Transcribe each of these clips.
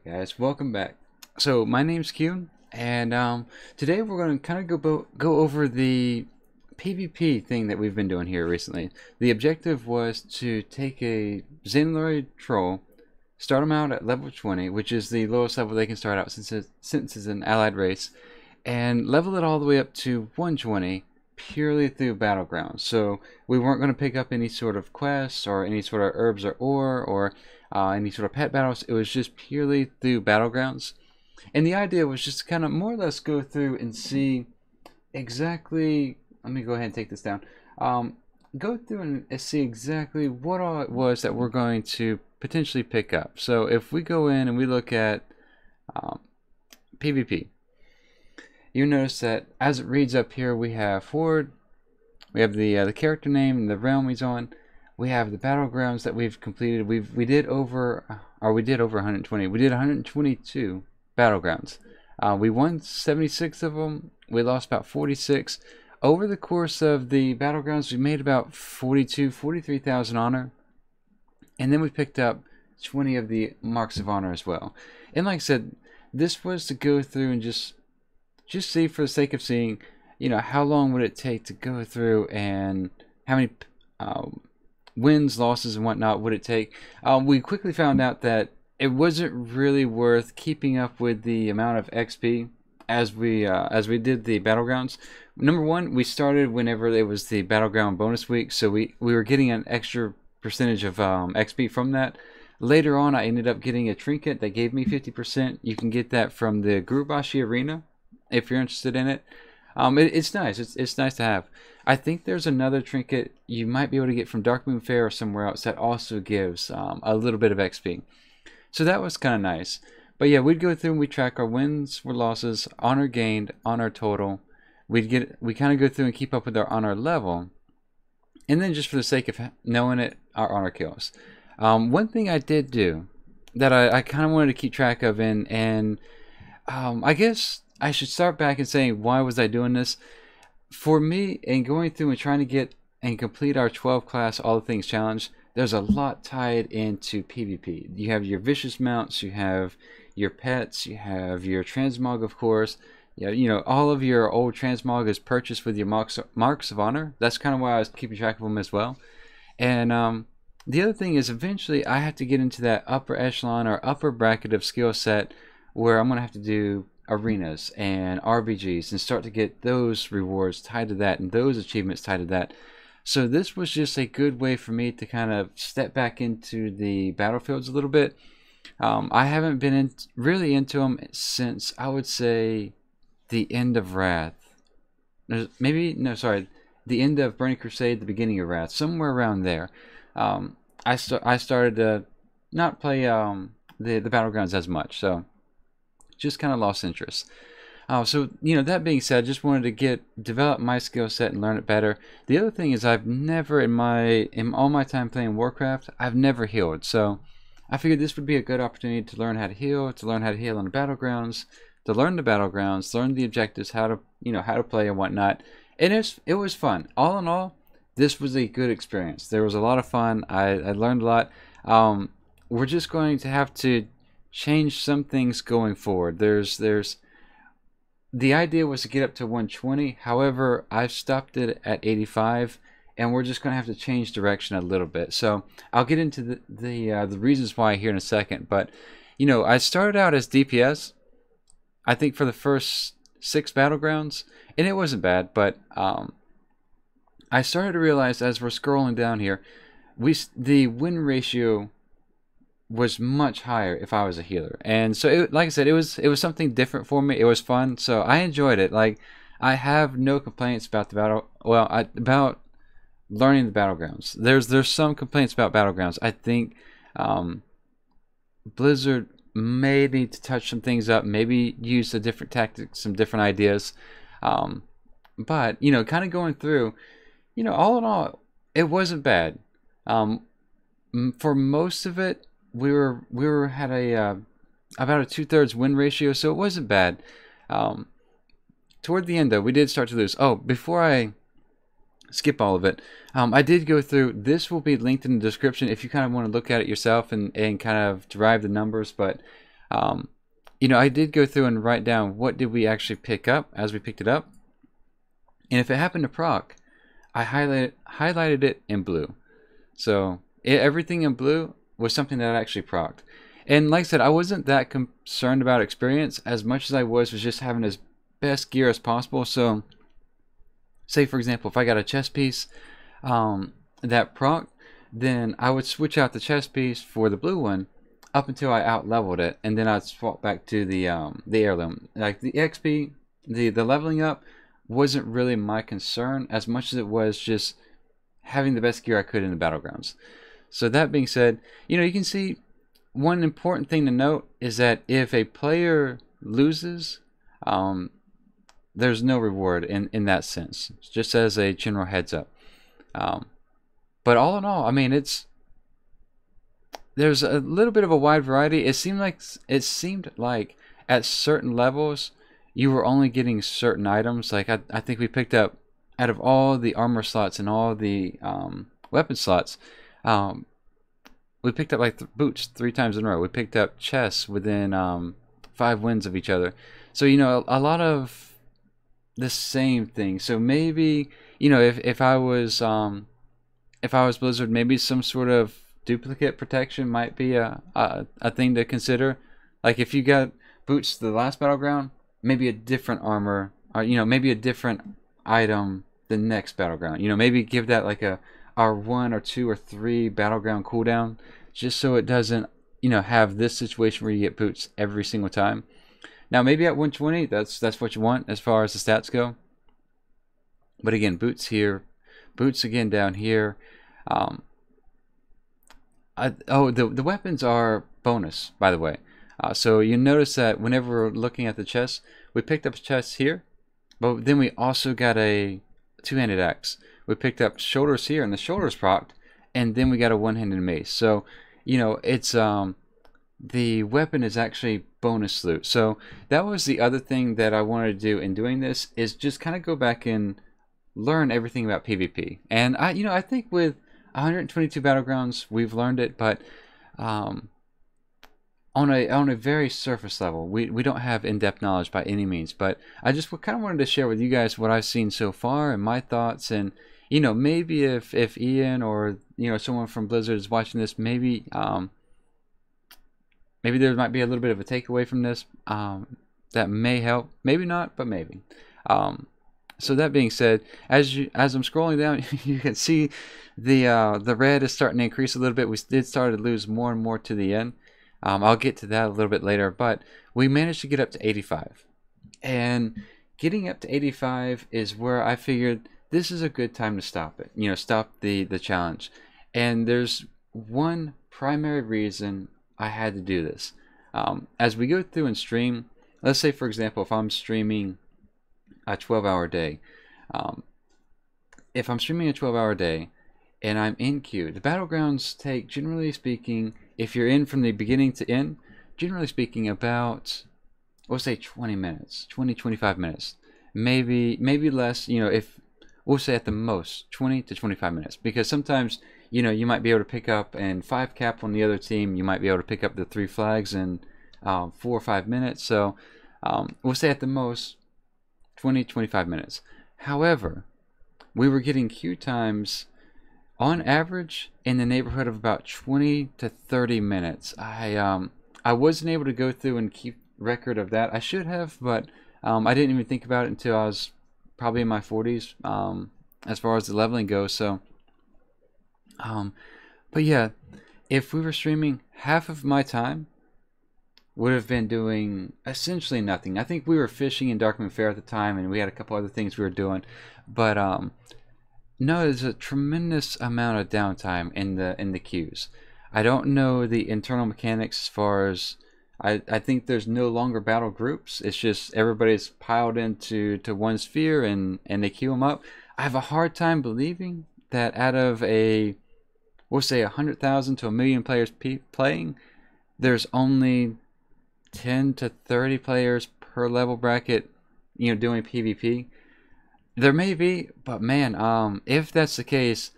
Guys, welcome back. So my name's Q, and today we're going to kind of go over the PvP thing that we've been doing here recently. The objective was to take a Xenoloid troll, start them out at level 20, which is the lowest level they can start out since it's an allied race, and level it all the way up to 120 purely through Battlegrounds. So we weren't going to pick up any sort of quests or any sort of herbs or ore or any sort of pet battles. It was just purely through Battlegrounds. And the idea was just to kind of more or less go through and see exactly, let me go ahead and take this down, go through and see exactly what all it was that we're going to potentially pick up. So if we go in and we look at PvP, you notice that as it reads up here, we have Horde, we have the character name and the realm he's on. We have the battlegrounds that we've completed. We did over 120. We did 122 battlegrounds. We won 76 of them. We lost about 46. Over the course of the battlegrounds, we made about 43,000 honor. And then we picked up 20 of the marks of honor as well. And like I said, this was to go through and just see, for the sake of seeing, you know, how long would it take to go through and how many wins, losses, and whatnot would it take. We quickly found out that it wasn't really worth keeping up with the amount of XP as we did the battlegrounds. Number one, we started whenever it was the battleground bonus week, so we were getting an extra percentage of XP from that. Later on, I ended up getting a trinket that gave me 50%. You can get that from the Gurubashi Arena if you're interested in it. It's nice. It's nice to have. I think there's another trinket you might be able to get from Darkmoon Fair or somewhere else that also gives a little bit of XP. So that was kind of nice. But yeah, we'd go through and we track our wins or losses, honor gained, honor total. We kind of go through and keep up with our honor level, and then just for the sake of knowing it, our honor kills. One thing I did do that I kind of wanted to keep track of, and I guess I should start back and saying, why was I doing this? For me, in going through and trying to get and complete our 12 class All the Things challenge, there's a lot tied into PvP. You have your vicious mounts, you have your pets, you have your transmog, of course. You know, all of your old transmog is purchased with your marks of honor. That's kind of why I was keeping track of them as well. And the other thing is, eventually I have to get into that upper echelon or upper bracket of skill set where I'm going to have to do arenas and RBGs and start to get those rewards tied to that and those achievements tied to that. So this was just a good way for me to kind of step back into the battlefields a little bit. I haven't been really into them since, I would say, the end of Wrath. The end of Burning Crusade, the beginning of Wrath, somewhere around there. I started to not play the battlegrounds as much, so just kind of lost interest. So, you know, that being said, I just wanted to develop my skill set and learn it better. The other thing is, I've never in all my time playing Warcraft, I've never healed. So I figured this would be a good opportunity to learn how to heal on the battlegrounds, to learn the battlegrounds, learn the objectives, how to play and whatnot. And it was fun. All in all, this was a good experience. There was a lot of fun. I learned a lot. We're just going to have to change some things going forward. The idea was to get up to 120. However, I've stopped it at 85, and we're just going to have to change direction a little bit. So I'll get into the reasons why here in a second. But you know, I started out as DPS, I think, for the first 6 battlegrounds, and it wasn't bad. But I started to realize as we're scrolling down here, the win ratio was much higher if I was a healer. And so like I said, it was something different for me. It was fun, so I enjoyed it. Like, I have no complaints about about learning the battlegrounds. There's some complaints about battlegrounds. I think Blizzard may need to touch some things up, maybe use a different tactics, some different ideas. But you know, kind of going through, you know, all in all, it wasn't bad. For most of it, we had about a 2/3 win ratio, so it wasn't bad. Toward the end, though, we did start to lose. Oh, before I skip all of it, I did go through. This will be linked in the description if you kind of want to look at it yourself and kind of derive the numbers. But You know, I did go through and write down what did we actually pick up as we picked it up. And if it happened to proc, I highlighted it in blue. So everything in blue was something that I actually procced. And like I said, I wasn't that concerned about experience as much as I was just having as best gear as possible. So say for example, if I got a chest piece that proc, then I would switch out the chest piece for the blue one up until I out leveled it, and then I'd swap back to the heirloom. Like the XP, the leveling up wasn't really my concern as much as it was just having the best gear I could in the Battlegrounds. So that being said, you know, you can see one important thing to note is that if a player loses, there's no reward in that sense, just as a general heads up. But all in all, I mean, there's a little bit of a wide variety. It seemed like at certain levels you were only getting certain items. Like I think we picked up, out of all the armor slots and all the weapon slots, we picked up like boots 3 times in a row. We picked up chests within 5 wins of each other. So you know, a lot of the same thing. So maybe, you know, if I was Blizzard, maybe some sort of duplicate protection might be a thing to consider. Like if you got boots the last battleground, maybe a different armor, or you know, maybe a different item the next battleground. You know, maybe give that like a 1 or 2 or 3 battleground cooldown, just so it doesn't, you know, have this situation where you get boots every single time. Now maybe at 120, that's what you want as far as the stats go. But again, boots here, boots again down here. The weapons are bonus, by the way. So you notice that whenever we're looking at the chest, we picked up a chest here, but then we also got a 2-handed axe. We picked up shoulders here, and the shoulders procced, and then we got a 1-handed mace. So, you know, it's the weapon is actually bonus loot. So that was the other thing that I wanted to do in doing this, is just kind of go back and learn everything about PvP. And I think with 122 Battlegrounds, we've learned it, but on a very surface level. We don't have in-depth knowledge by any means, but I just kind of wanted to share with you guys what I've seen so far and my thoughts. And you know, maybe if Ian or, you know, someone from Blizzard is watching this, maybe maybe there might be a little bit of a takeaway from this that may help. Maybe not, but maybe. So that being said, as I'm scrolling down, you can see the red is starting to increase a little bit. We did start to lose more and more to the end. I'll get to that a little bit later, but we managed to get up to 85. And getting up to 85 is where I figured this is a good time to stop it. You know, stop the challenge. And there's one primary reason I had to do this. As we go through and stream, let's say for example, if I'm streaming a 12-hour day, if I'm streaming a 12-hour day and I'm in queue, the Battlegrounds take, generally speaking, if you're in from the beginning to end, generally speaking, about, we'll say 20 minutes, 25 minutes, maybe less. You know, if we'll say at the most 20 to 25 minutes, because sometimes, you know, you might be able to pick up and 5 cap on the other team. You might be able to pick up the 3 flags in 4 or 5 minutes. So we'll say at the most 20-25 minutes. However, we were getting queue times on average in the neighborhood of about 20 to 30 minutes. I wasn't able to go through and keep record of that. I should have, but I didn't even think about it until I was probably in my 40s as far as the leveling goes. So but yeah, if we were streaming, half of my time would have been doing essentially nothing. I think we were fishing in Darkmoon Fair at the time, and we had a couple other things we were doing, but no, there's a tremendous amount of downtime in the queues. I don't know the internal mechanics as far as, I think there's no longer battle groups. It's just everybody's piled into one sphere and they queue them up. I have a hard time believing that out of we'll say 100,000 to 1 million players playing, there's only 10 to 30 players per level bracket, you know, doing PvP. There may be, but man, if that's the case,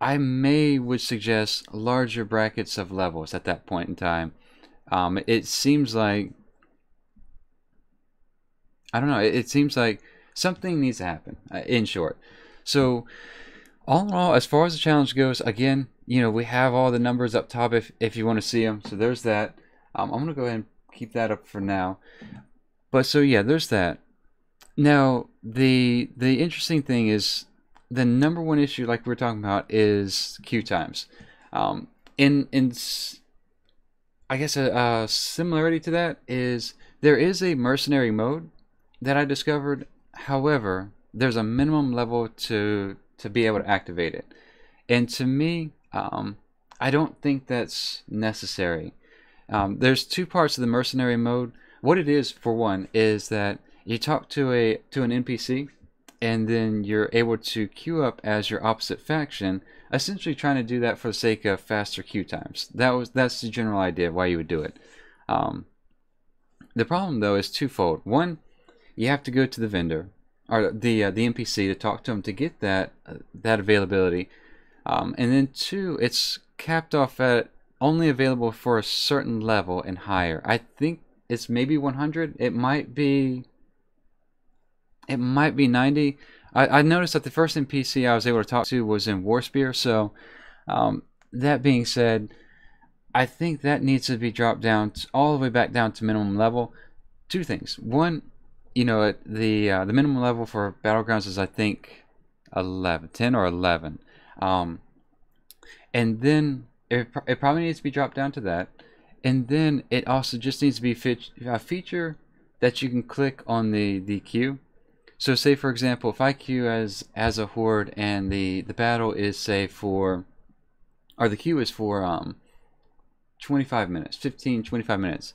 I would suggest larger brackets of levels at that point in time. It seems like, I don't know, it seems like something needs to happen, in short. So all in all, as far as the challenge goes, again, we have all the numbers up top if you want to see them. So there's that. I'm going to go ahead and keep that up for now. But so yeah, there's that. Now, the interesting thing is the number one issue, like we were talking about, is queue times. In I guess a similarity to that is there is a mercenary mode that I discovered. However, there's a minimum level to be able to activate it, and to me, I don't think that's necessary. There's two parts of the mercenary mode. What it is, for one, is that you talk to an NPC, and then you're able to queue up as your opposite faction, essentially trying to do that for the sake of faster queue times. That's the general idea of why you would do it. The problem, though, is twofold. One, you have to go to the vendor or the NPC to talk to them to get that availability, and then two, it's capped off at only available for a certain level and higher. I think it's maybe 100. It might be 90. I noticed that the first NPC I was able to talk to was in Warspear. So that being said, I think that needs to be dropped down all the way back down to minimum level. Two things. One, the minimum level for Battlegrounds is, I think, 10 or 11, and then it probably needs to be dropped down to that. And then it also just needs to be a feature that you can click on the queue. So say, for example, if I queue as a horde and the battle is, say, for, or the queue is for 25 minutes, 15, 25 minutes.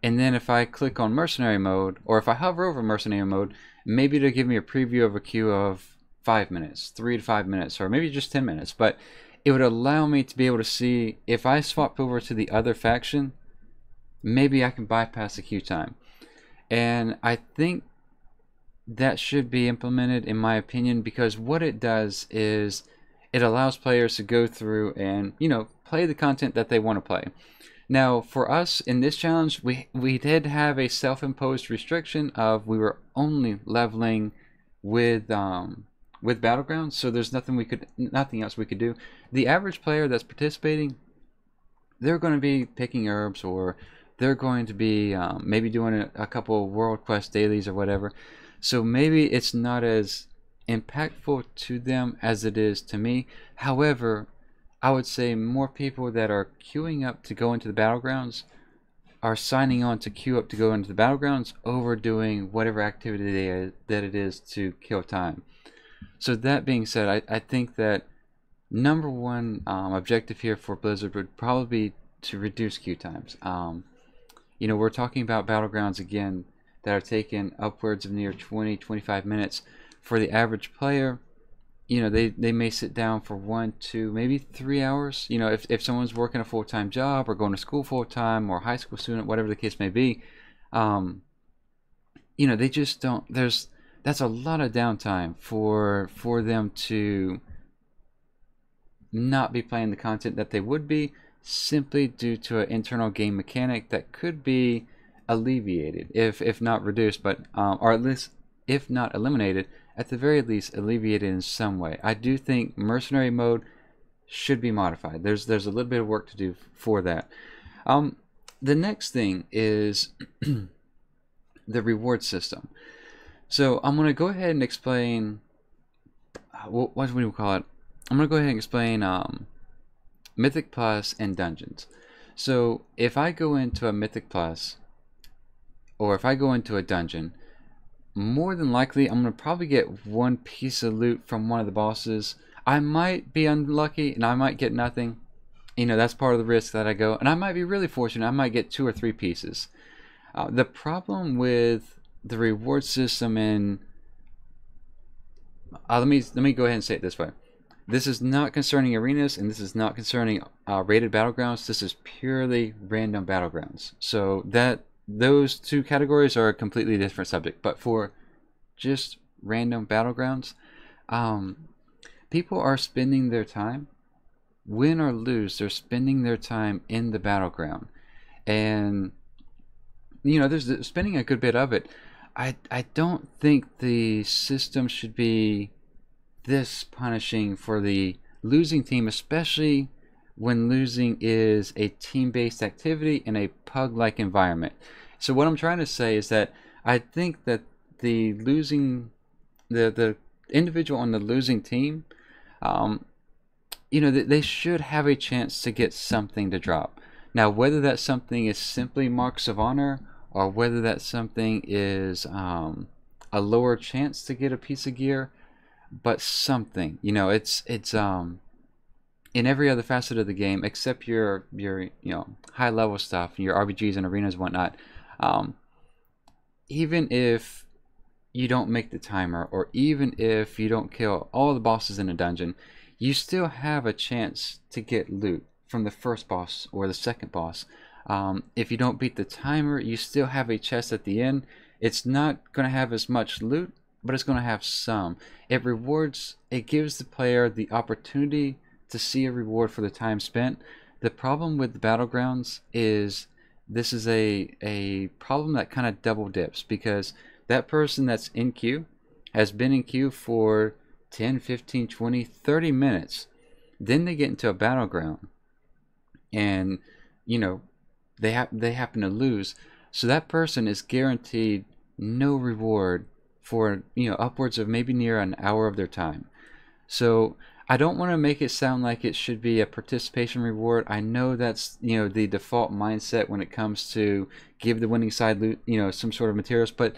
And then if I click on Mercenary Mode, or if I hover over Mercenary Mode, maybe it'll give me a preview of a queue of 5 minutes, 3 to 5 minutes, or maybe just 10 minutes. But it would allow me to be able to see, if I swap over to the other faction, maybe I can bypass the queue time. And I think that should be implemented, in my opinion, because what it does is it allows players to go through and, play the content that they want to play. Now, for us in this challenge, we did have a self-imposed restriction of we were only leveling with Battlegrounds, so there's nothing else we could do. The average player that's participating, they're going to be picking herbs, or they're going to be maybe doing a couple of World Quest dailies or whatever. So maybe it's not as impactful to them as it is to me. However, I would say more people that are queuing up to go into the Battlegrounds are signing on to queue up to go into the Battlegrounds over doing whatever activity that it is to kill time. So that being said, I think that number one objective here for Blizzard would probably be to reduce queue times. We're talking about Battlegrounds again that are taking upwards of near 20-25 minutes. For the average player, they may sit down for 1, 2, maybe 3 hours. If someone's working a full-time job or going to school full-time, or a high school student, whatever the case may be, they just don't. That's a lot of downtime for them to not be playing the content that they would be, simply due to an internal game mechanic that could be alleviated, if not reduced, but or at least, if not eliminated, at the very least alleviated in some way. I do think Mercenary Mode should be modified. There's a little bit of work to do for that. The next thing is the reward system. So I'm going to go ahead and explain what do we call it? I'm going to go ahead and explain Mythic Plus and Dungeons. So if I go into a Mythic Plus, or if I go into a dungeon, more than likely I'm going to probably get one piece of loot from one of the bosses. I might be unlucky and I might get nothing. That's part of the risk that I go. And I might be really fortunate. I might get 2 or 3 pieces. The problem with the reward system in... let me go ahead and say it this way. This is not concerning arenas, and this is not concerning rated Battlegrounds. This is purely random Battlegrounds. So those two categories are a completely different subject. But for just random Battlegrounds, people are spending their time, win or lose, they're spending their time in the Battleground. and there's spending a good bit of it. I don't think the system should be this punishing for the losing team, especially when losing is a team-based activity in a pug-like environment. So what I'm trying to say is that I think that the individual on the losing team, they should have a chance to get something to drop. Now, whether that something is simply marks of honor, or whether that something is a lower chance to get a piece of gear, but something, it's in every other facet of the game except your high level stuff, your RBGs and arenas and whatnot. Even if you don't make the timer, or even if you don't kill all the bosses in a dungeon, you still have a chance to get loot from the first boss or the second boss. If you don't beat the timer, you still have a chest at the end. It's not going to have as much loot, but it's going to have some. It gives the player the opportunity to see a reward for the time spent. The problem with the Battlegrounds is this is a problem that kind of double dips, because that person that's in queue has been in queue for 10, 15, 20, 30 minutes. Then they get into a battleground and they happen to lose. So that person is guaranteed no reward for upwards of maybe near an hour of their time. So I don't want to make it sound like it should be a participation reward. I know that's the default mindset when it comes to give the winning side loot, some sort of materials, but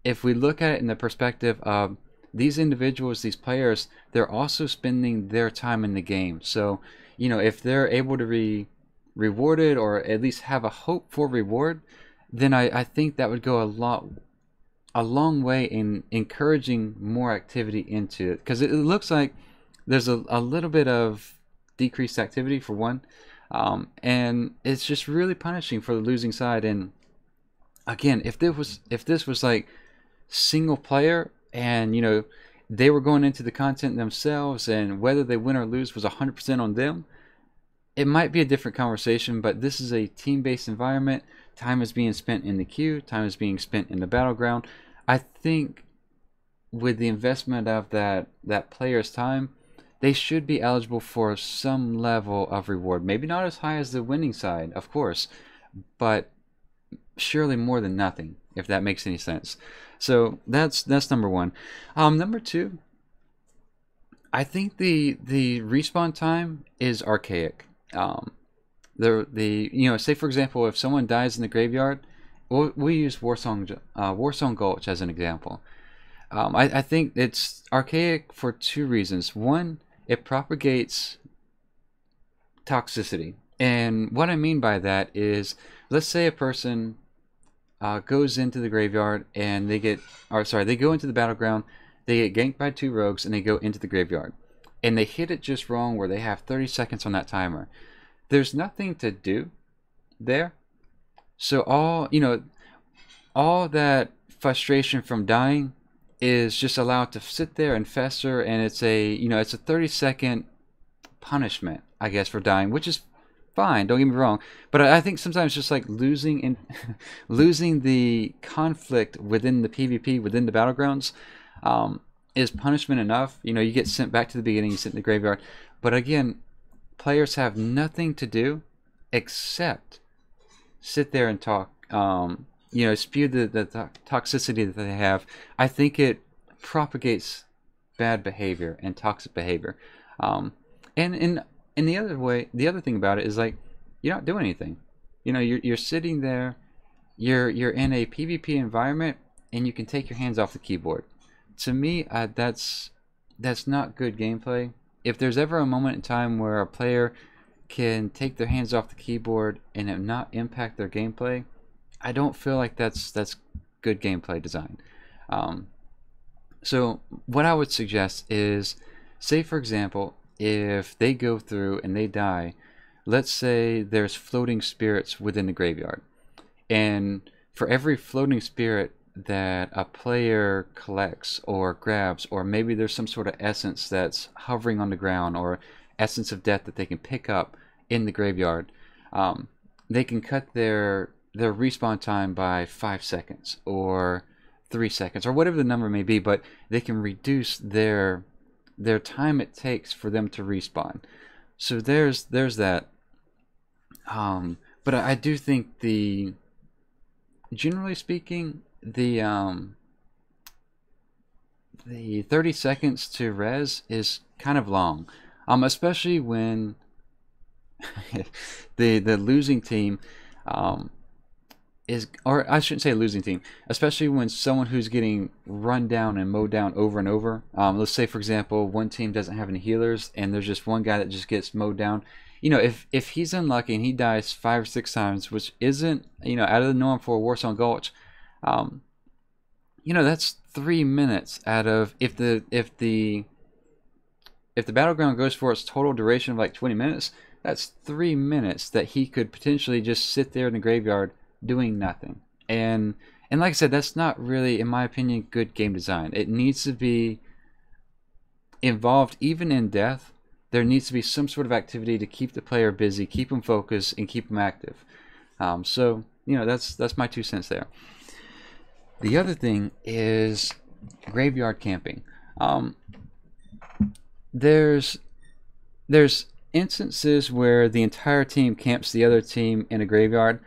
if we look at it in the perspective of these individuals, these players, they're also spending their time in the game. So if they're able to be rewarded, or at least have a hope for reward, then I think that would go a long way in encouraging more activity into it, because it looks like there's a little bit of decreased activity for one, and it's just really punishing for the losing side. And again, if this was like single player, and they were going into the content themselves, and whether they win or lose was 100% on them, it might be a different conversation. But this is a team-based environment. Time is being spent in the queue, time is being spent in the battleground. I think with the investment of that player's time, they should be eligible for some level of reward. Maybe not as high as the winning side, of course, but surely more than nothing, if that makes any sense. So that's number one. Number two, I think the respawn time is archaic. Say for example, if someone dies in the graveyard, we'll use Warsong Gulch as an example. I think it's archaic for two reasons. One, it propagates toxicity, and what I mean by that is, let's say a person goes into the graveyard and they go into the battleground, they get ganked by two rogues, and they go into the graveyard, and they hit it just wrong where they have 30 seconds on that timer. There's nothing to do there, so all that frustration from dying is just allowed to sit there and fester, and it's a 30-second punishment, I guess, for dying, which is fine, don't get me wrong, but I think sometimes just like losing the conflict within the PvP, within the battlegrounds, is punishment enough. You get sent back to the beginning, you sit in the graveyard, but again, players have nothing to do except sit there and talk, spew the toxicity that they have. I think it propagates bad behavior and toxic behavior, and the other thing about it is, like, you're not doing anything. You're sitting there, you're in a PvP environment, and you can take your hands off the keyboard. To me, that's not good gameplay. If there's ever a moment in time where a player can take their hands off the keyboard and it not impact their gameplay, I don't feel like that's good gameplay design. So what I would suggest is, say for example, if they go through and they die, let's say there's floating spirits within the graveyard, and for every floating spirit that a player collects or grabs, or maybe there's some sort of essence that's hovering on the ground, or essence of death that they can pick up in the graveyard, they can cut their respawn time by 5 seconds or 3 seconds or whatever the number may be, but they can reduce their time it takes for them to respawn. So there's that. But I do think generally speaking, the 30 seconds to res is kind of long, especially when the losing team or I shouldn't say losing team, especially when someone who's getting run down and mowed down over and over. Let's say, for example, one team doesn't have any healers and there's just one guy that just gets mowed down. You know, if he's unlucky and he dies 5 or 6 times, which isn't, you know, out of the norm for Warzone Gulch, you know, that's 3 minutes out of if the battleground goes for its total duration of like 20 minutes, that's 3 minutes that he could potentially just sit there in the graveyard doing nothing. And like I said, that's not really, in my opinion, good game design. It needs to be involved even in death. There needs to be some sort of activity to keep the player busy, keep them focused, and keep them active. So, you know, that's my 2 cents there. The other thing is graveyard camping. There's instances where the entire team camps the other team in a graveyard.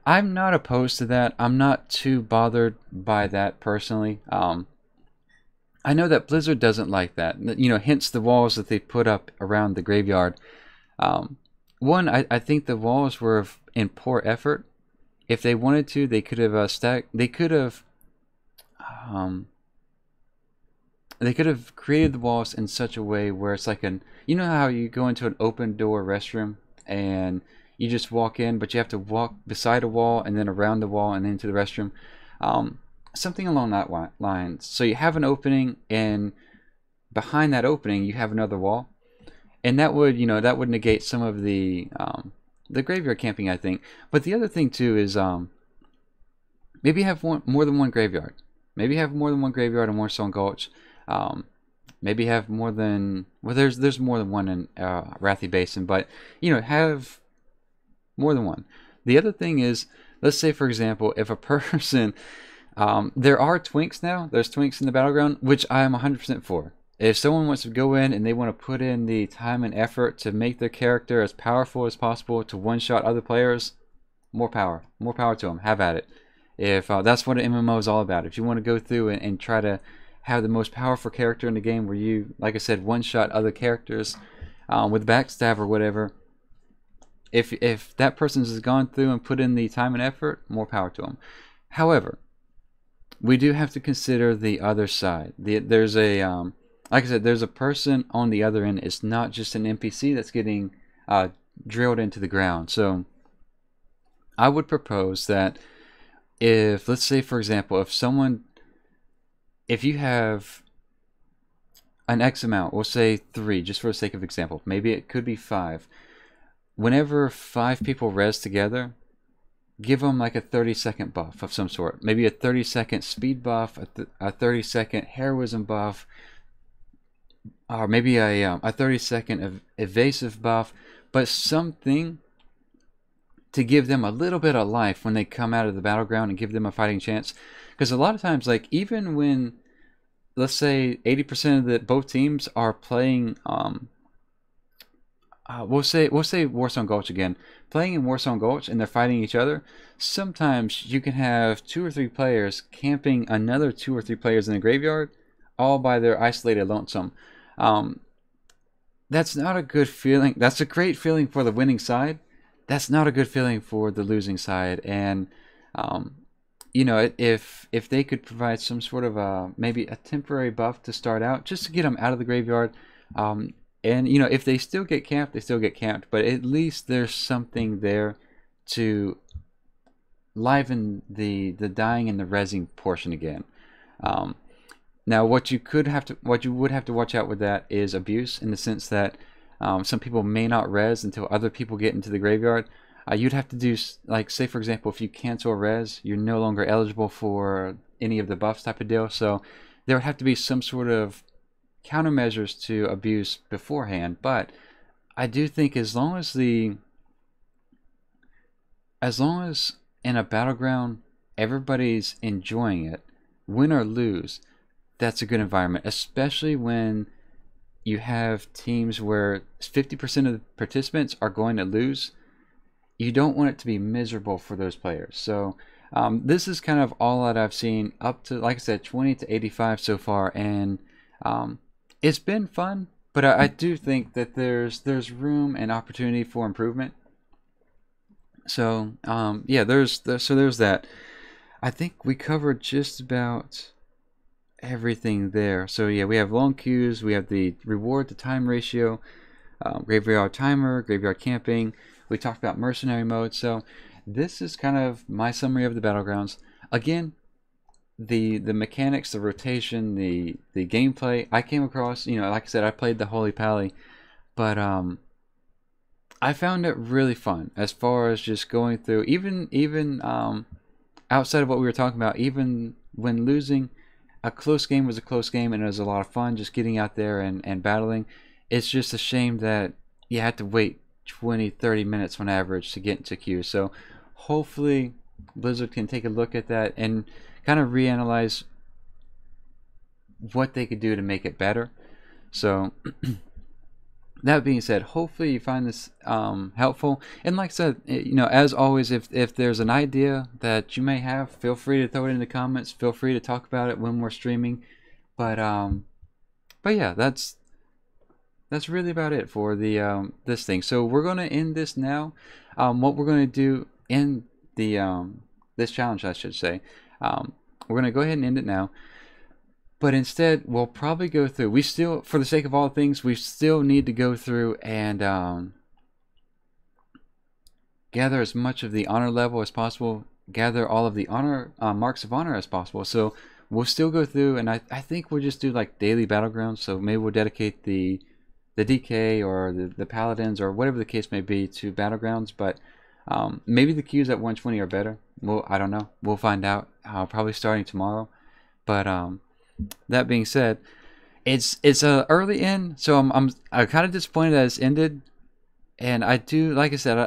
I'm not opposed to that. I'm not too bothered by that personally. I know that Blizzard doesn't like that. You know, hence the walls that they put up around the graveyard. One, I think the walls were in poor effort. If they wanted to, they could have They could have created the walls in such a way where it's like you know how you go into an open door restroom and you just walk in, but you have to walk beside a wall and then around the wall and into the restroom. Something along that lines. So you have an opening, and behind that opening you have another wall, and that would, you know, that would negate some of the graveyard camping, I think. But the other thing too is maybe have more than one graveyard. Maybe have more than one graveyard in Warzone Gulch. Maybe have more than, well, there's more than one in Wrathy Basin, but you know, have more than one. The other thing is, let's say for example, if a person there are twinks now. There's twinks in the battleground, which I am 100% for. If someone wants to go in and they want to put in the time and effort to make their character as powerful as possible to one-shot other players, more power to them. Have at it. If that's what an MMO is all about. If you want to go through and try to have the most powerful character in the game, where you, like I said, one-shot other characters with backstab or whatever, if that person has gone through and put in the time and effort, more power to them. However, we do have to consider the other side. There's a like I said, there's a person on the other end. It's not just an NPC that's getting drilled into the ground. So I would propose that if, let's say for example, if you have an X amount, we'll say 3, just for the sake of example, maybe it could be 5. Whenever 5 people res together, give them like a 30-second buff of some sort. Maybe a 30-second speed buff, a 30-second heroism buff, or maybe a 30-second evasive buff, but something to give them a little bit of life when they come out of the battleground and give them a fighting chance. Because a lot of times, like, even when, let's say 80% of both teams are playing we'll say Warzone Gulch again. Playing in Warzone Gulch and they're fighting each other, sometimes you can have 2 or 3 players camping another 2 or 3 players in the graveyard, all by their isolated lonesome. That's not a good feeling. That's a great feeling for the winning side. That's not a good feeling for the losing side. And you know, if they could provide some sort of maybe a temporary buff to start out, just to get them out of the graveyard. And, you know, if they still get camped, they still get camped. But at least there's something there to liven the dying and the rezzing portion again. Now, what you would have to watch out with that is abuse, in the sense that some people may not res until other people get into the graveyard. You'd have to do, like, say for example, if you cancel a res, you're no longer eligible for any of the buffs type of deal. So there would have to be some sort of countermeasures to abuse beforehand. But I do think as long as as long as in a battleground everybody's enjoying it, win or lose, that's a good environment, especially when you have teams where 50% of the participants are going to lose. You don't want it to be miserable for those players. So this is kind of all that I've seen up to, like I said, 20 to 85 so far, and it's been fun, but I do think that there's room and opportunity for improvement. So yeah, there's that. I think we covered just about everything there. So yeah, we have long queues, we have the reward to time ratio, graveyard timer, graveyard camping. We talked about mercenary mode. So this is kind of my summary of the Battlegrounds. Again, the mechanics, the rotation, the gameplay, I came across, you know, like I said, I played the Holy Pally, but I found it really fun as far as just going through, even outside of what we were talking about, even when losing, a close game was a close game, and it was a lot of fun just getting out there and battling. It's just a shame that you had to wait 20-30 minutes on average to get into queue. So hopefully Blizzard can take a look at that and kind of reanalyze what they could do to make it better. So that being said, hopefully you find this helpful. And like I said, you know, as always, if there's an idea that you may have, feel free to throw it in the comments. Feel free to talk about it when we're streaming. But yeah, that's really about it for the this thing. So we're gonna end this now. What we're gonna do in the this challenge, I should say, we're gonna go ahead and end it now. But instead, we'll probably go through. We still, for the sake of all things, we still need to go through and gather as much of the honor level as possible. Gather all of the honor marks of honor as possible. So we'll still go through, and I think we'll just do like daily battlegrounds. So maybe we'll dedicate the DK or the paladins or whatever the case may be to battlegrounds. But maybe the queues at 120 are better. Well, I don't know. We'll find out. Probably starting tomorrow. But that being said, it's a early end, so I'm kind of disappointed that it's ended. And I do, like I said,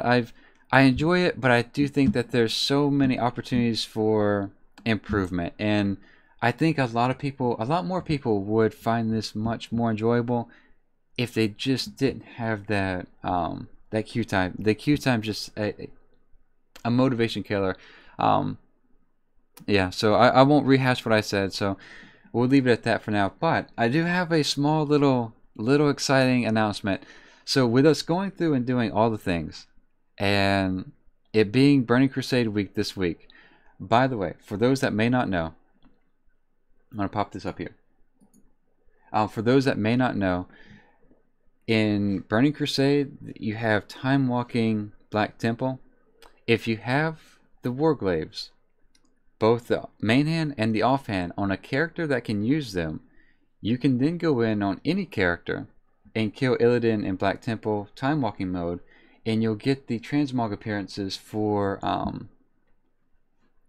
I enjoy it, but I do think that there's so many opportunities for improvement, and I think a lot more people would find this much more enjoyable if they just didn't have that that queue time. The queue time just a motivation killer. Yeah, so I won't rehash what I said, so we'll leave it at that for now. But I do have a small little exciting announcement. So with us going through and doing all the things, and it being Burning Crusade week this week, by the way, for those that may not know, I'm going to pop this up here. For those that may not know, in Burning Crusade, you have Time Walking Black Temple. If you have the Warglaives, both the main hand and the offhand, on a character that can use them, you can then go in on any character and kill Illidan in Black Temple Time Walking mode, and you'll get the transmog appearances for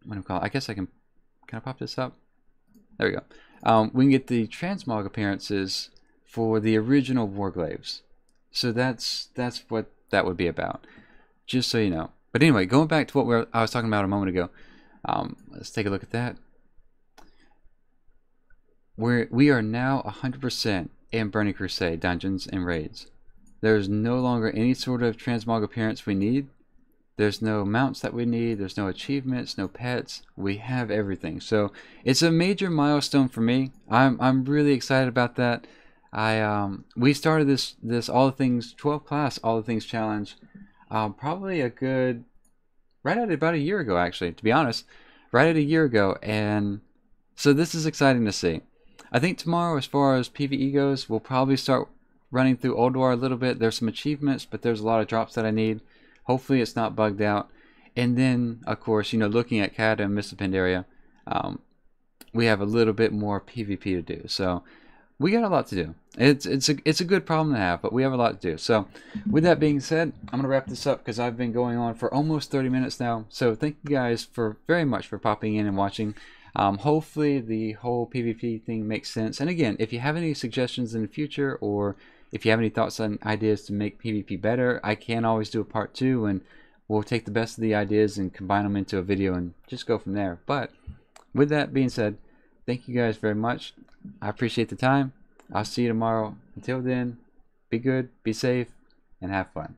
what do I call it? I guess can I pop this up? There we go. We can get the transmog appearances for the original Warglaives. So that's what that would be about, just so you know. But anyway, going back to what I was talking about a moment ago. Let's take a look at that. We are now 100% in Burning Crusade dungeons and raids. There's no longer any sort of transmog appearance we need. There's no mounts that we need. There's no achievements, no pets. We have everything. So it's a major milestone for me. I'm really excited about that. We started this all the things 12 class all the things challenge probably a good right at about a year ago, actually, to be honest, right at a year ago. And so this is exciting to see. I think tomorrow, as far as PvE goes, we'll probably start running through Ulduar a little bit. There's some achievements, but there's a lot of drops that I need. Hopefully it's not bugged out. And then, of course, you know, looking at Cad and Mr. Pandaria, we have a little bit more PvP to do. So we got a lot to do. It's a good problem to have, but we have a lot to do. So with that being said, I'm going to wrap this up because I've been going on for almost 30 minutes now. So thank you guys very much for popping in and watching. Hopefully the whole PvP thing makes sense. And again, if you have any suggestions in the future, or if you have any thoughts and ideas to make PvP better, I can always do a part 2 and we'll take the best of the ideas and combine them into a video and just go from there. But with that being said, thank you guys very much. I appreciate the time. I'll see you tomorrow. Until then, be good, be safe, and have fun.